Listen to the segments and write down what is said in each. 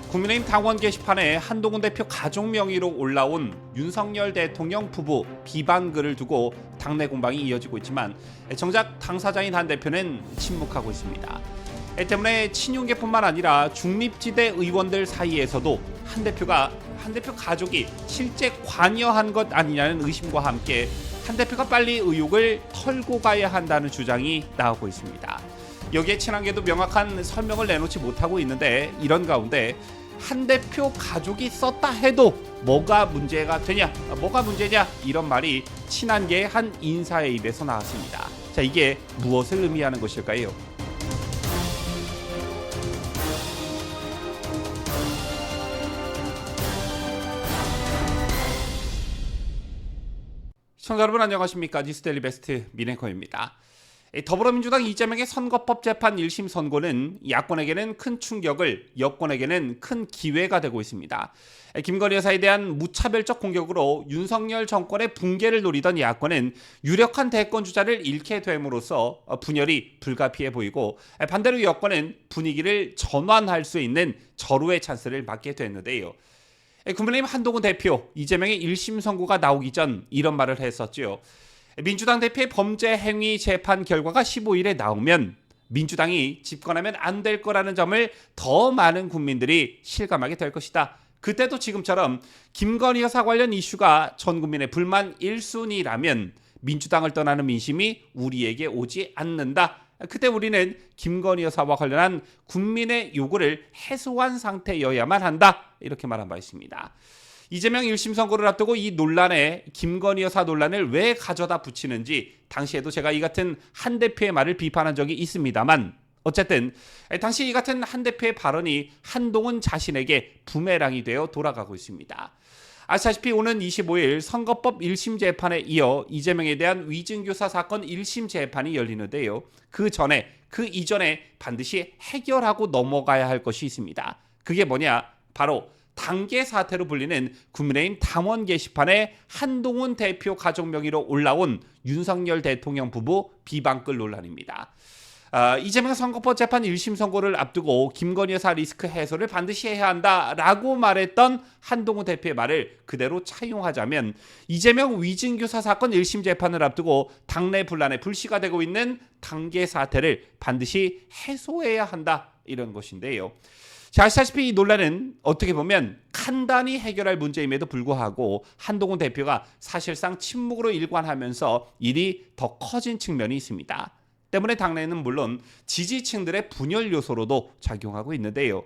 국민의힘 당원 게시판에 한동훈 대표 가족 명의로 올라온 윤석열 대통령 부부 비방글을 두고 당내 공방이 이어지고 있지만 정작 당사자인 한 대표는 침묵하고 있습니다. 때문에 친윤계뿐만 아니라 중립지대 의원들 사이에서도 한 대표 가족이 실제 관여한 것 아니냐는 의심과 함께 한 대표가 빨리 의혹을 털고 가야 한다는 주장이 나오고 있습니다. 여기에 친한계도 명확한 설명을 내놓지 못하고 있는데, 이런 가운데 한 대표 가족이 썼다 해도 뭐가 문제냐 이런 말이 친한계의 한 인사의 입에서 나왔습니다. 자, 이게 무엇을 의미하는 것일까요? 시청자 여러분 안녕하십니까? 뉴스데일리 베스트 민앵커입니다. 더불어민주당 이재명의 선거법 재판 1심 선고는 야권에게는 큰 충격을, 여권에게는 큰 기회가 되고 있습니다. 김건희 여사에 대한 무차별적 공격으로 윤석열 정권의 붕괴를 노리던 야권은 유력한 대권 주자를 잃게 됨으로써 분열이 불가피해 보이고, 반대로 여권은 분위기를 전환할 수 있는 절호의 찬스를 맞게 됐는데요. 국민의힘 한동훈 대표, 이재명의 1심 선고가 나오기 전 이런 말을 했었죠. 민주당 대표의 범죄 행위 재판 결과가 15일에 나오면 민주당이 집권하면 안 될 거라는 점을 더 많은 국민들이 실감하게 될 것이다. 그때도 지금처럼 김건희 여사 관련 이슈가 전 국민의 불만 1순위라면 민주당을 떠나는 민심이 우리에게 오지 않는다. 그때 우리는 김건희 여사와 관련한 국민의 요구를 해소한 상태여야만 한다. 이렇게 말한 바 있습니다. 이재명 1심 선고를 앞두고 이 논란에 김건희 여사 논란을 왜 가져다 붙이는지 당시에도 제가 이 같은 한 대표의 말을 비판한 적이 있습니다만, 어쨌든 당시 이 같은 한 대표의 발언이 한동훈 자신에게 부메랑이 되어 돌아가고 있습니다. 아시다시피 오는 25일 선거법 1심 재판에 이어 이재명에 대한 위증교사 사건 1심 재판이 열리는데요. 그 이전에 반드시 해결하고 넘어가야 할 것이 있습니다. 그게 뭐냐? 바로 당계 사태로 불리는 국민의힘 당원 게시판에 한동훈 대표 가족 명의로 올라온 윤석열 대통령 부부 비방글 논란입니다. 이재명 선거법 재판 1심 선고를 앞두고 김건희 여사 리스크 해소를 반드시 해야 한다라고 말했던 한동훈 대표의 말을 그대로 차용하자면 이재명 위증교사 사건 1심 재판을 앞두고 당내 분란의 불씨가 되고 있는 당계 사태를 반드시 해소해야 한다, 이런 것인데요. 자, 아시다시피 이 논란은 어떻게 보면 간단히 해결할 문제임에도 불구하고 한동훈 대표가 사실상 침묵으로 일관하면서 일이 더 커진 측면이 있습니다. 때문에 당내는 물론 지지층들의 분열 요소로도 작용하고 있는데요.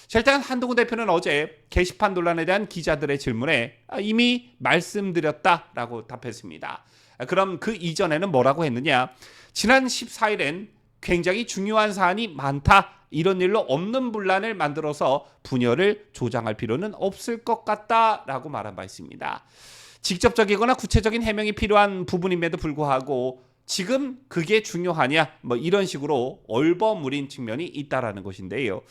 자, 일단 한동훈 대표는 어제 게시판 논란에 대한 기자들의 질문에 이미 말씀드렸다라고 답했습니다. 그럼 그 이전에는 뭐라고 했느냐? 지난 14일엔 굉장히 중요한 사안이 많다, 이런 일로 없는 분란을 만들어서 분열을 조장할 필요는 없을 것 같다라고 말한 바 있습니다. 직접적이거나 구체적인 해명이 필요한 부분임에도 불구하고 지금 그게 중요하냐, 이런 식으로 얼버무린 측면이 있다라는 것인데요.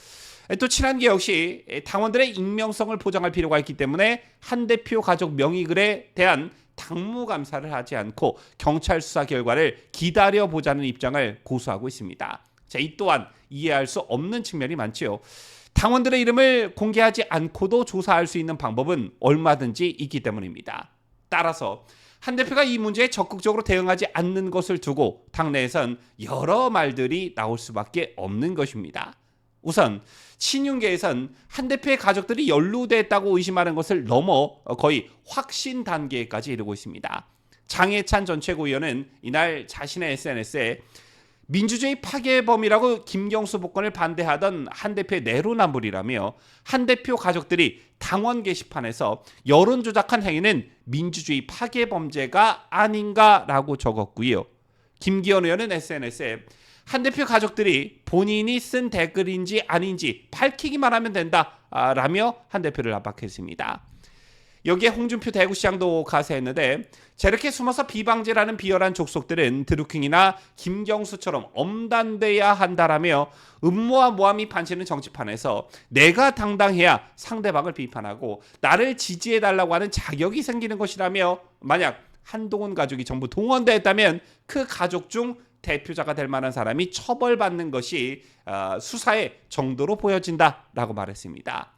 또 친한계 역시 당원들의 익명성을 보장할 필요가 있기 때문에 한 대표 가족 명의글에 대한 당무감사를 하지 않고 경찰 수사 결과를 기다려보자는 입장을 고수하고 있습니다. 자, 이 또한 이해할 수 없는 측면이 많지요. 당원들의 이름을 공개하지 않고도 조사할 수 있는 방법은 얼마든지 있기 때문입니다. 따라서 한 대표가 이 문제에 적극적으로 대응하지 않는 것을 두고 당내에선 여러 말들이 나올 수밖에 없는 것입니다. 우선 친윤계에선 한 대표의 가족들이 연루됐다고 의심하는 것을 넘어 거의 확신 단계까지 이르고 있습니다. 장해찬 전 최고위원은 이날 자신의 SNS에 민주주의 파괴범이라고 김경수 복권을 반대하던 한 대표의 내로남불이라며 한 대표 가족들이 당원 게시판에서 여론 조작한 행위는 민주주의 파괴범죄가 아닌가라고 적었고요. 김기현 의원은 SNS에 한 대표 가족들이 본인이 쓴 댓글인지 아닌지 밝히기만 하면 된다라며 한 대표를 압박했습니다. 여기에 홍준표 대구시장도 가세했는데, 저렇게 숨어서 비방질하는 비열한 족속들은 드루킹이나 김경수처럼 엄단돼야 한다라며 음모와 모함이 판치는 정치판에서 내가 당당해야 상대방을 비판하고 나를 지지해달라고 하는 자격이 생기는 것이라며, 만약 한동훈 가족이 전부 동원됐다면 그 가족 중 대표자가 될 만한 사람이 처벌받는 것이 수사의 정도로 보여진다라고 말했습니다.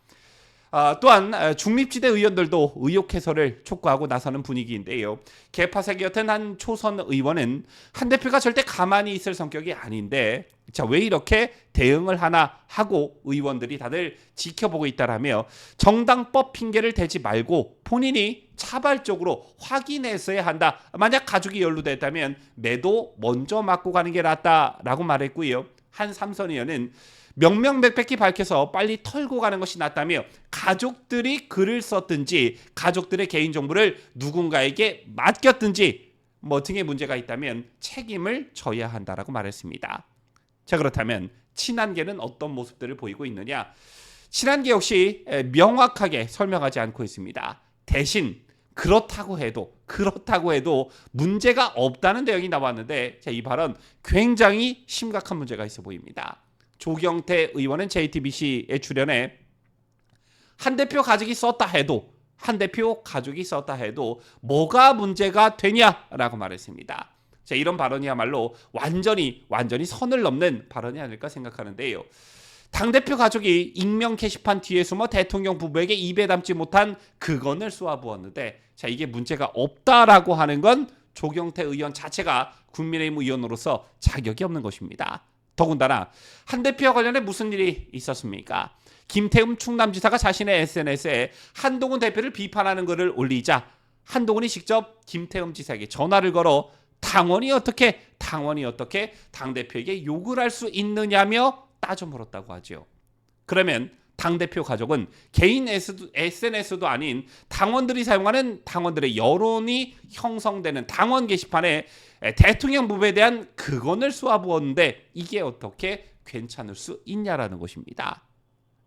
또한 중립지대 의원들도 의혹 해소를 촉구하고 나서는 분위기인데요. 개파색이었던 한 초선 의원은 한 대표가 절대 가만히 있을 성격이 아닌데 자, 왜 이렇게 대응을 하나 하고 의원들이 다들 지켜보고 있다라며 정당법 핑계를 대지 말고 본인이 자발적으로 확인했어야 한다. 만약 가족이 연루됐다면 매도 먼저 맞고 가는 게 낫다라고 말했고요. 한 삼선 의원은 명명백백히 밝혀서 빨리 털고 가는 것이 낫다며 가족들이 글을 썼든지 가족들의 개인정보를 누군가에게 맡겼든지 등의 문제가 있다면 책임을 져야 한다라고 말했습니다. 자, 그렇다면 친한계는 어떤 모습들을 보이고 있느냐? 친한계 역시 명확하게 설명하지 않고 있습니다. 대신 그렇다고 해도 문제가 없다는 내용이 나왔는데 이 발언 굉장히 심각한 문제가 있어 보입니다. 조경태 의원은 JTBC에 출연해 한 대표 가족이 썼다 해도 뭐가 문제가 되냐라고 말했습니다. 자, 이런 발언이야말로 완전히 선을 넘는 발언이 아닐까 생각하는데요. 당대표 가족이 익명 게시판 뒤에 숨어 대통령 부부에게 입에 담지 못한 그건을 쏘아부었는데 자, 이게 문제가 없다라고 하는 건 조경태 의원 자체가 국민의힘 의원으로서 자격이 없는 것입니다. 더군다나 한 대표와 관련해 무슨 일이 있었습니까? 김태흠 충남지사가 자신의 SNS에 한동훈 대표를 비판하는 글을 올리자 한동훈이 직접 김태흠 지사에게 전화를 걸어 당원이 어떻게 당대표에게 욕을 할 수 있느냐며 따져 물었다고 하죠. 그러면 당대표 가족은 개인 SNS도 아닌 당원들이 사용하는 당원들의 여론이 형성되는 당원 게시판에 대통령 부부에 대한 극언을 쏘아부었는데 이게 어떻게 괜찮을 수 있냐라는 것입니다.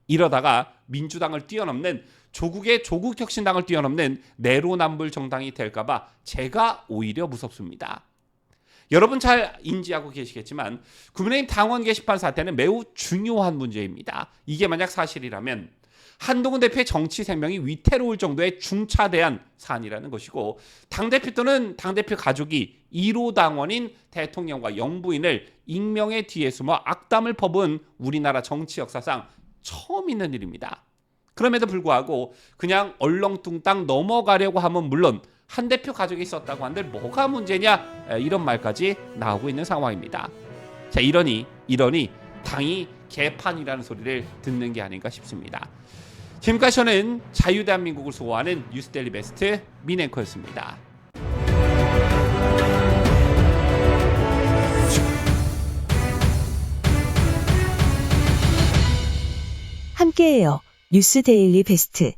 이러다가 민주당을 뛰어넘는 조국의 조국혁신당을 뛰어넘는 내로남불 정당이 될까봐 제가 오히려 무섭습니다. 여러분 잘 인지하고 계시겠지만 국민의힘 당원 게시판 사태는 매우 중요한 문제입니다. 이게 만약 사실이라면 한동훈 대표의 정치 생명이 위태로울 정도의 중차대한 사안이라는 것이고 당대표 또는 당대표 가족이 1호 당원인 대통령과 영부인을 익명의 뒤에 숨어 악담을 퍼부은 우리나라 정치 역사상 처음 있는 일입니다. 그럼에도 불구하고 그냥 얼렁뚱땅 넘어가려고 하면 물론 한 대표 가족이 썼다고 한들 뭐가 문제냐 이런 말까지 나오고 있는 상황입니다. 자, 이러니 당이 개판이라는 소리를 듣는 게 아닌가 싶습니다. 지금까지 저는 자유대한민국을 수호하는 뉴스데일리 베스트 민앵커였습니다. 함께해요. 뉴스데일리 베스트.